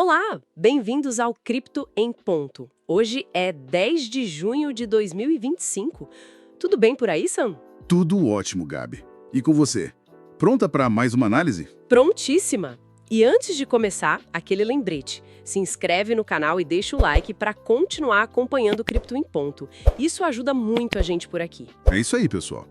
Olá, bem-vindos ao Cripto em Ponto. Hoje é 10 de junho de 2025. Tudo bem por aí, Sam? Tudo ótimo, Gabi. E com você? Pronta para mais uma análise? Prontíssima! E antes de começar, aquele lembrete. Se inscreve no canal e deixa o like para continuar acompanhando o Cripto em Ponto. Isso ajuda muito a gente por aqui. É isso aí, pessoal.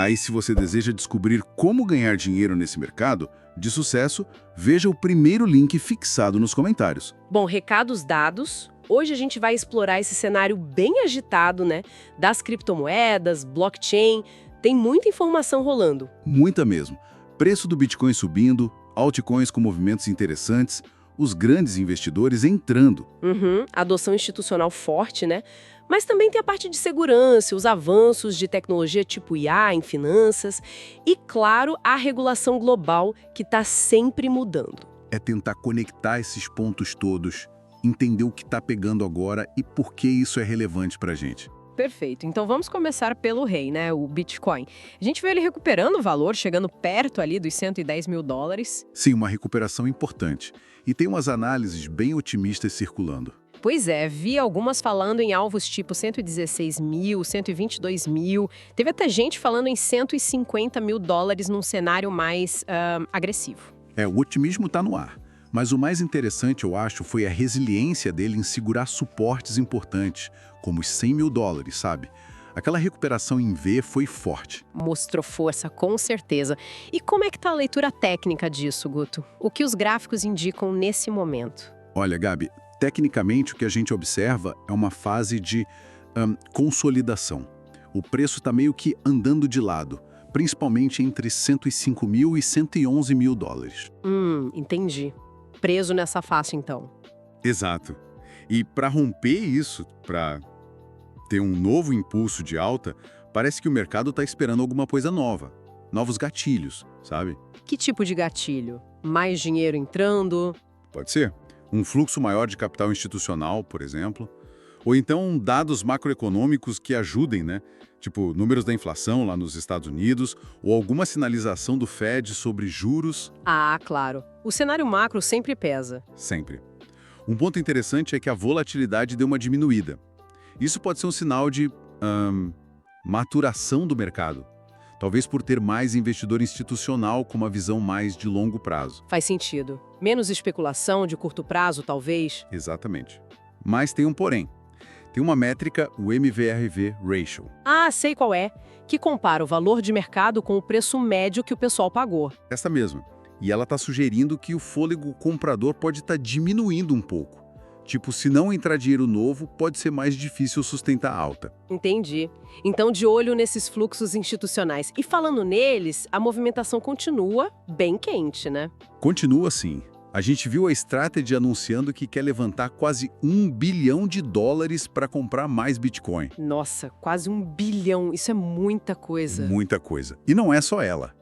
E se você deseja descobrir como ganhar dinheiro nesse mercado de sucesso, veja o primeiro link fixado nos comentários. Bom, recados dados. Hoje a gente vai explorar esse cenário bem agitado, né? Das criptomoedas, blockchain. Tem muita informação rolando. Muita mesmo. Preço do Bitcoin subindo, altcoins com movimentos interessantes, os grandes investidores entrando. Adoção institucional forte, né? Mas também tem a parte de segurança, os avanços de tecnologia tipo IA em finanças e, claro, a regulação global que está sempre mudando. É tentar conectar esses pontos todos, entender o que está pegando agora e por que isso é relevante para a gente. Perfeito. Então vamos começar pelo rei, né? O Bitcoin. A gente vê ele recuperando o valor, chegando perto ali dos 110 mil dólares. Sim, uma recuperação importante. E tem umas análises bem otimistas circulando. Pois é, vi algumas falando em alvos tipo 116 mil, 122 mil. Teve até gente falando em 150 mil dólares num cenário mais agressivo. O otimismo está no ar. Mas o mais interessante, eu acho, foi a resiliência dele em segurar suportes importantes, como os 100 mil dólares, sabe? Aquela recuperação em V foi forte. Mostrou força, com certeza. E como é que tá a leitura técnica disso, Guto? O que os gráficos indicam nesse momento? Olha, Gabi, tecnicamente o que a gente observa é uma fase de consolidação. O preço está meio que andando de lado, principalmente entre 105 mil e 111 mil dólares. Entendi. Preso nessa faixa, então. Exato. E para romper isso, para ter um novo impulso de alta, parece que o mercado está esperando alguma coisa nova. Novos gatilhos, sabe? Que tipo de gatilho? Mais dinheiro entrando? Pode ser. Um fluxo maior de capital institucional, por exemplo. Ou então dados macroeconômicos que ajudem, né? Tipo, números da inflação lá nos Estados Unidos, ou alguma sinalização do Fed sobre juros. Ah, claro. O cenário macro sempre pesa. Sempre. Um ponto interessante é que a volatilidade deu uma diminuída. Isso pode ser um sinal de maturação do mercado. Talvez por ter mais investidor institucional com uma visão mais de longo prazo. Faz sentido. Menos especulação de curto prazo, talvez? Exatamente. Mas tem um porém. Tem uma métrica, o MVRV Ratio. Ah, sei qual é. Que compara o valor de mercado com o preço médio que o pessoal pagou. Essa mesma. E ela está sugerindo que o fôlego comprador pode estar diminuindo um pouco. Tipo, se não entrar dinheiro novo, pode ser mais difícil sustentar a alta. Entendi. Então, de olho nesses fluxos institucionais. E falando neles, a movimentação continua bem quente, né? Continua assim. A gente viu a Strategy anunciando que quer levantar quase 1 bilhão de dólares para comprar mais Bitcoin. Nossa, quase 1 bilhão. Isso é muita coisa. Muita coisa. E não é só ela.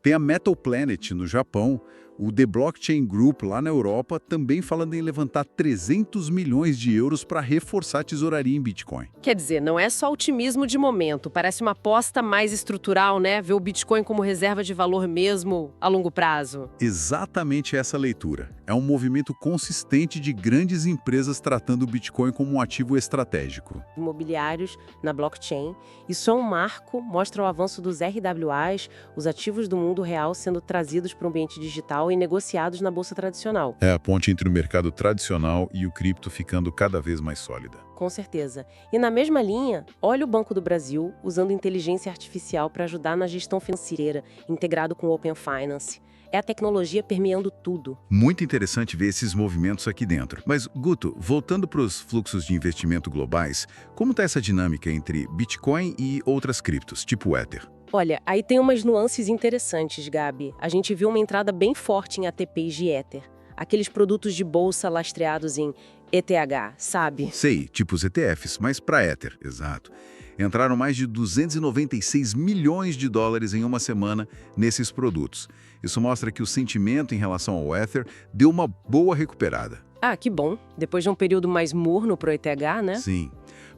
Tem a Metal Planet no Japão, o The Blockchain Group lá na Europa também falando em levantar 300 milhões de euros para reforçar a tesouraria em Bitcoin. Quer dizer, não é só otimismo de momento, parece uma aposta mais estrutural, né? Ver o Bitcoin como reserva de valor mesmo a longo prazo. Exatamente essa leitura. É um movimento consistente de grandes empresas tratando o Bitcoin como um ativo estratégico. Imobiliários na blockchain. Isso é um marco, mostra o avanço dos RWAs, os ativos do mundo real sendo trazidos para o ambiente digital e negociados na bolsa tradicional. É a ponte entre o mercado tradicional e o cripto ficando cada vez mais sólida. Com certeza. E na mesma linha, olha o Banco do Brasil usando inteligência artificial para ajudar na gestão financeira, integrado com o Open Finance. É a tecnologia permeando tudo. Muito interessante ver esses movimentos aqui dentro. Mas, Guto, voltando para os fluxos de investimento globais, como está essa dinâmica entre Bitcoin e outras criptos, tipo o Ether? Olha, aí tem umas nuances interessantes, Gabi. A gente viu uma entrada bem forte em ATPs de Ether. Aqueles produtos de bolsa lastreados em ETH, sabe? Sei, tipo os ETFs, mas para Ether, exato. Entraram mais de 296 milhões de dólares em uma semana nesses produtos. Isso mostra que o sentimento em relação ao Ether deu uma boa recuperada. Ah, que bom. Depois de um período mais morno pro ETH, né? Sim.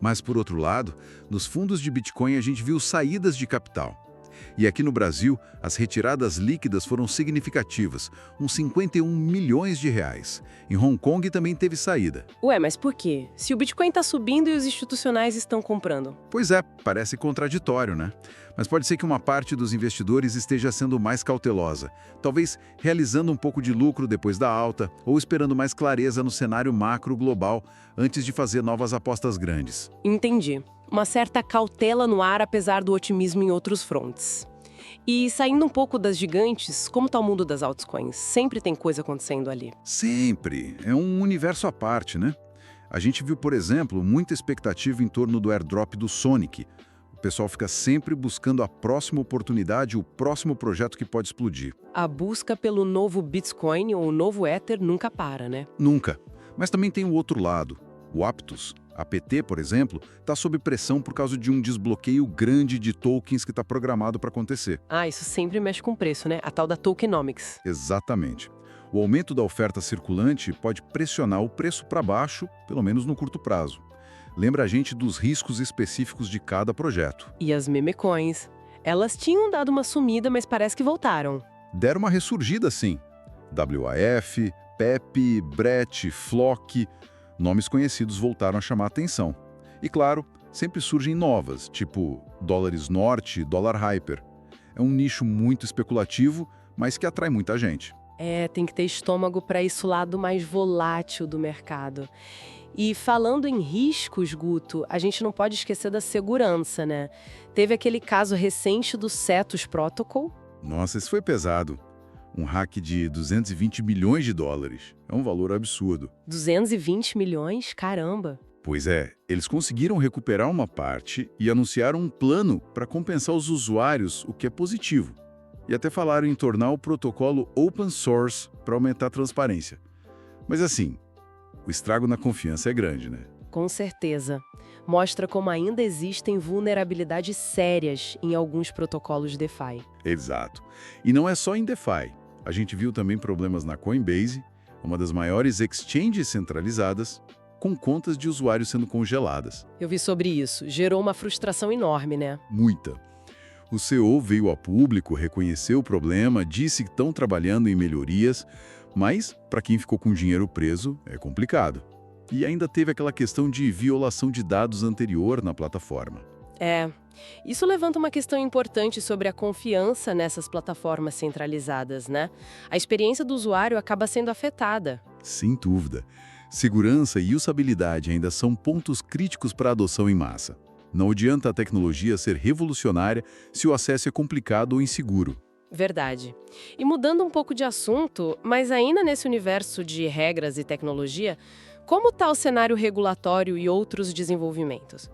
Mas, por outro lado, nos fundos de Bitcoin a gente viu saídas de capital. E aqui no Brasil, as retiradas líquidas foram significativas, uns 51 milhões de reais. Em Hong Kong também teve saída. Ué, mas por quê? Se o Bitcoin está subindo e os institucionais estão comprando. Pois é, parece contraditório, né? Mas pode ser que uma parte dos investidores esteja sendo mais cautelosa, talvez realizando um pouco de lucro depois da alta ou esperando mais clareza no cenário macro global antes de fazer novas apostas grandes. Entendi. Uma certa cautela no ar, apesar do otimismo em outros frontes. E saindo um pouco das gigantes, como está o mundo das altcoins? Sempre tem coisa acontecendo ali. Sempre. É um universo à parte, né? A gente viu, por exemplo, muita expectativa em torno do airdrop do Sonic. O pessoal fica sempre buscando a próxima oportunidade, o próximo projeto que pode explodir. A busca pelo novo Bitcoin ou novo Ether nunca para, né? Nunca. Mas também tem o outro lado. O Aptos, APT, por exemplo, está sob pressão por causa de um desbloqueio grande de tokens que está programado para acontecer. Ah, isso sempre mexe com preço, né? A tal da tokenomics. Exatamente. O aumento da oferta circulante pode pressionar o preço para baixo, pelo menos no curto prazo. Lembra a gente dos riscos específicos de cada projeto. E as memecoins? Elas tinham dado uma sumida, mas parece que voltaram. Deram uma ressurgida, sim. WAF, PEP, BRET, Flock, nomes conhecidos voltaram a chamar a atenção. E claro, sempre surgem novas, tipo dólares norte, dólar hyper. É um nicho muito especulativo, mas que atrai muita gente. É, tem que ter estômago para esse lado mais volátil do mercado. E falando em riscos, Guto, a gente não pode esquecer da segurança, né? Teve aquele caso recente do Cetus Protocol. Nossa, esse foi pesado. Um hack de 220 milhões de dólares. É um valor absurdo. 220 milhões? Caramba! Pois é, eles conseguiram recuperar uma parte e anunciaram um plano para compensar os usuários, o que é positivo. E até falaram em tornar o protocolo open source para aumentar a transparência. Mas assim, o estrago na confiança é grande, né? Com certeza. Mostra como ainda existem vulnerabilidades sérias em alguns protocolos DeFi. Exato. E não é só em DeFi. A gente viu também problemas na Coinbase, uma das maiores exchanges centralizadas, com contas de usuários sendo congeladas. Eu vi sobre isso. Gerou uma frustração enorme, né? Muita. O CEO veio a público, reconheceu o problema, disse que estão trabalhando em melhorias, mas, para quem ficou com dinheiro preso, é complicado. E ainda teve aquela questão de violação de dados anterior na plataforma. É. Isso levanta uma questão importante sobre a confiança nessas plataformas centralizadas, né? A experiência do usuário acaba sendo afetada. Sem dúvida. Segurança e usabilidade ainda são pontos críticos para a adoção em massa. Não adianta a tecnologia ser revolucionária se o acesso é complicado ou inseguro. Verdade. E mudando um pouco de assunto, mas ainda nesse universo de regras e tecnologia, como está o cenário regulatório e outros desenvolvimentos?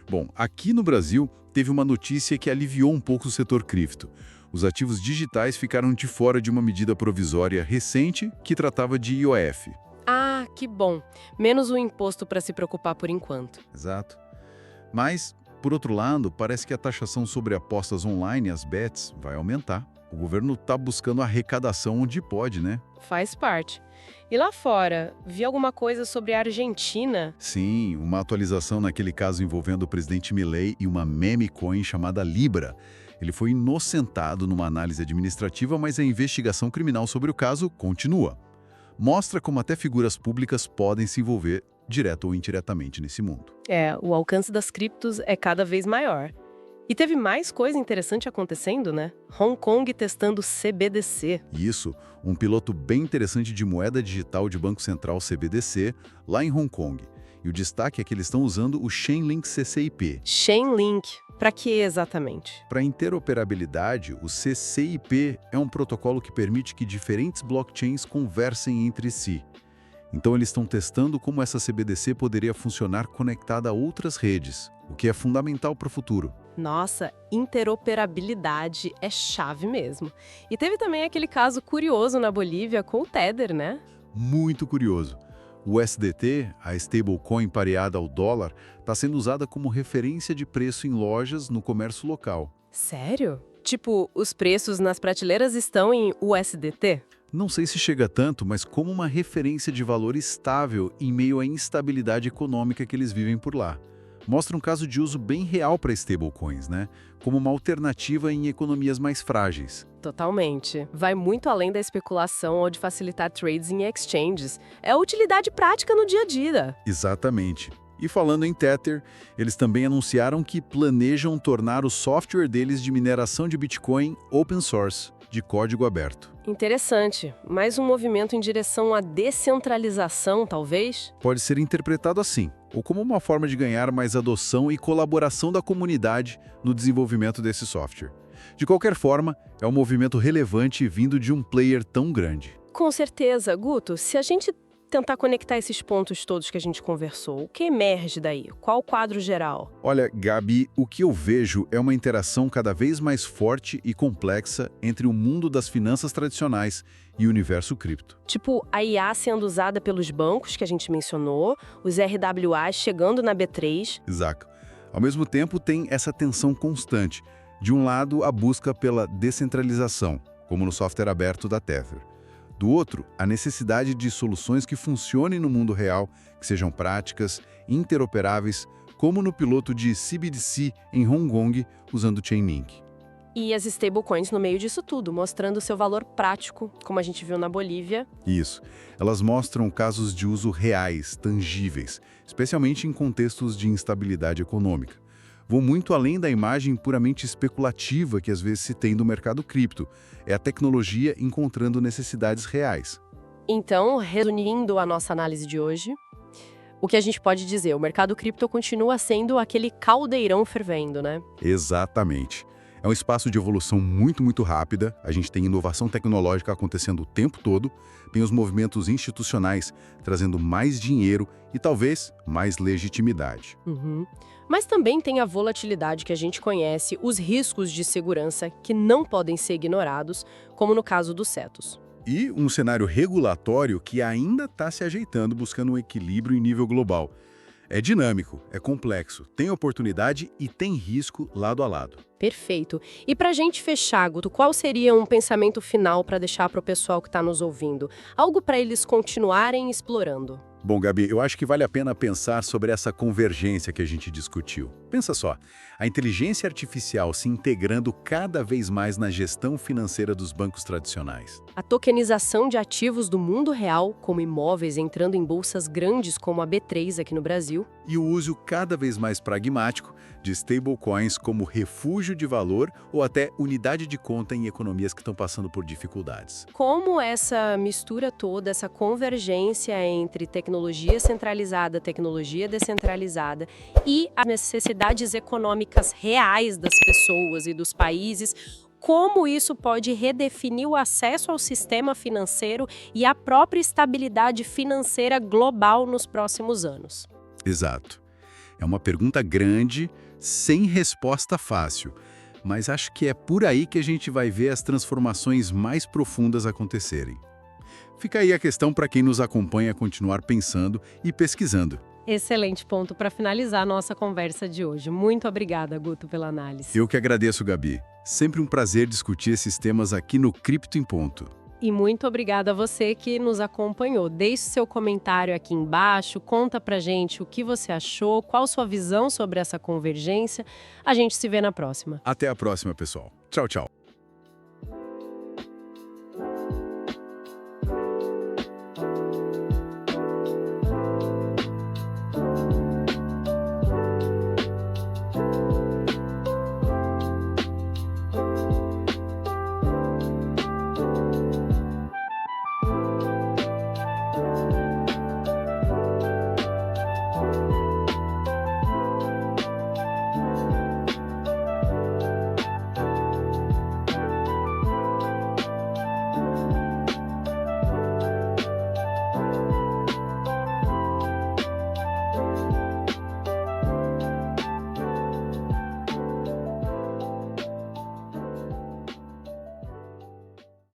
Bom, aqui no Brasil, teve uma notícia que aliviou um pouco o setor cripto. Os ativos digitais ficaram de fora de uma medida provisória recente que tratava de IOF. Ah, que bom. Menos o imposto para se preocupar por enquanto. Exato. Mas, por outro lado, parece que a taxação sobre apostas online, as bets, vai aumentar. O governo está buscando arrecadação onde pode, né? Faz parte. E lá fora, vi alguma coisa sobre a Argentina? Sim, uma atualização naquele caso envolvendo o presidente Milei e uma meme coin chamada Libra. Ele foi inocentado numa análise administrativa, mas a investigação criminal sobre o caso continua. Mostra como até figuras públicas podem se envolver direto ou indiretamente nesse mundo. É, o alcance das criptos é cada vez maior. E teve mais coisa interessante acontecendo, né? Hong Kong testando CBDC. Isso, um piloto bem interessante de moeda digital de Banco Central CBDC, lá em Hong Kong. E o destaque é que eles estão usando o Chainlink CCIP. Chainlink. Para que exatamente? Para interoperabilidade, o CCIP é um protocolo que permite que diferentes blockchains conversem entre si. Então eles estão testando como essa CBDC poderia funcionar conectada a outras redes, o que é fundamental para o futuro. Nossa, interoperabilidade é chave mesmo. E teve também aquele caso curioso na Bolívia com o Tether, né? Muito curioso. O USDT, a stablecoin pareada ao dólar, está sendo usada como referência de preço em lojas no comércio local. Sério? Tipo, os preços nas prateleiras estão em USDT? Não sei se chega tanto, mas como uma referência de valor estável em meio à instabilidade econômica que eles vivem por lá. mostra um caso de uso bem real para stablecoins, né? Como uma alternativa em economias mais frágeis. Totalmente. Vai muito além da especulação ou de facilitar trades em exchanges. É utilidade prática no dia a dia. Exatamente. E falando em Tether, eles também anunciaram que planejam tornar o software deles de mineração de Bitcoin open source, de código aberto. Interessante. Mais um movimento em direção à descentralização, talvez? Pode ser interpretado assim, ou como uma forma de ganhar mais adoção e colaboração da comunidade no desenvolvimento desse software. De qualquer forma, é um movimento relevante vindo de um player tão grande. Com certeza, Guto. Se a gente tentar conectar esses pontos todos que a gente conversou, o que emerge daí? Qual o quadro geral? Olha, Gabi, o que eu vejo é uma interação cada vez mais forte e complexa entre o mundo das finanças tradicionais e o universo cripto. Tipo, a IA sendo usada pelos bancos que a gente mencionou, os RWAs chegando na B3. Exato. Ao mesmo tempo, tem essa tensão constante. De um lado, a busca pela descentralização, como no software aberto da Tether. Do outro, a necessidade de soluções que funcionem no mundo real, que sejam práticas, interoperáveis, como no piloto de CBDC em Hong Kong, usando Chainlink. E as stablecoins no meio disso tudo, mostrando seu valor prático, como a gente viu na Bolívia. Isso. Elas mostram casos de uso reais, tangíveis, especialmente em contextos de instabilidade econômica. Vou muito além da imagem puramente especulativa que às vezes se tem do mercado cripto. É a tecnologia encontrando necessidades reais. Então, resumindo a nossa análise de hoje, o que a gente pode dizer? O mercado cripto continua sendo aquele caldeirão fervendo, né? Exatamente. É um espaço de evolução muito rápida, a gente tem inovação tecnológica acontecendo o tempo todo, tem os movimentos institucionais trazendo mais dinheiro e talvez mais legitimidade. Mas também tem a volatilidade que a gente conhece, os riscos de segurança que não podem ser ignorados, como no caso dos CETOS. E um cenário regulatório que ainda está se ajeitando, buscando um equilíbrio em nível global. É dinâmico, é complexo, tem oportunidade e tem risco lado a lado. Perfeito. E para a gente fechar, Guto, qual seria um pensamento final para deixar para o pessoal que está nos ouvindo? Algo para eles continuarem explorando. Bom, Gabi, eu acho que vale a pena pensar sobre essa convergência que a gente discutiu. Pensa só, a inteligência artificial se integrando cada vez mais na gestão financeira dos bancos tradicionais. A tokenização de ativos do mundo real, como imóveis entrando em bolsas grandes como a B3 aqui no Brasil. E o uso cada vez mais pragmático de stablecoins como refúgio de valor ou até unidade de conta em economias que estão passando por dificuldades. Como essa mistura toda, essa convergência entre tecnologia centralizada, tecnologia descentralizada e as necessidades econômicas reais das pessoas e dos países, como isso pode redefinir o acesso ao sistema financeiro e a própria estabilidade financeira global nos próximos anos. Exato. É uma pergunta grande, sem resposta fácil, mas acho que é por aí que a gente vai ver as transformações mais profundas acontecerem. Fica aí a questão para quem nos acompanha continuar pensando e pesquisando. Excelente ponto para finalizar a nossa conversa de hoje. Muito obrigada, Guto, pela análise. Eu que agradeço, Gabi. Sempre um prazer discutir esses temas aqui no Cripto em Ponto. E muito obrigada a você que nos acompanhou. Deixe seu comentário aqui embaixo, conta pra gente o que você achou, qual sua visão sobre essa convergência. A gente se vê na próxima. Até a próxima, pessoal. Tchau, tchau.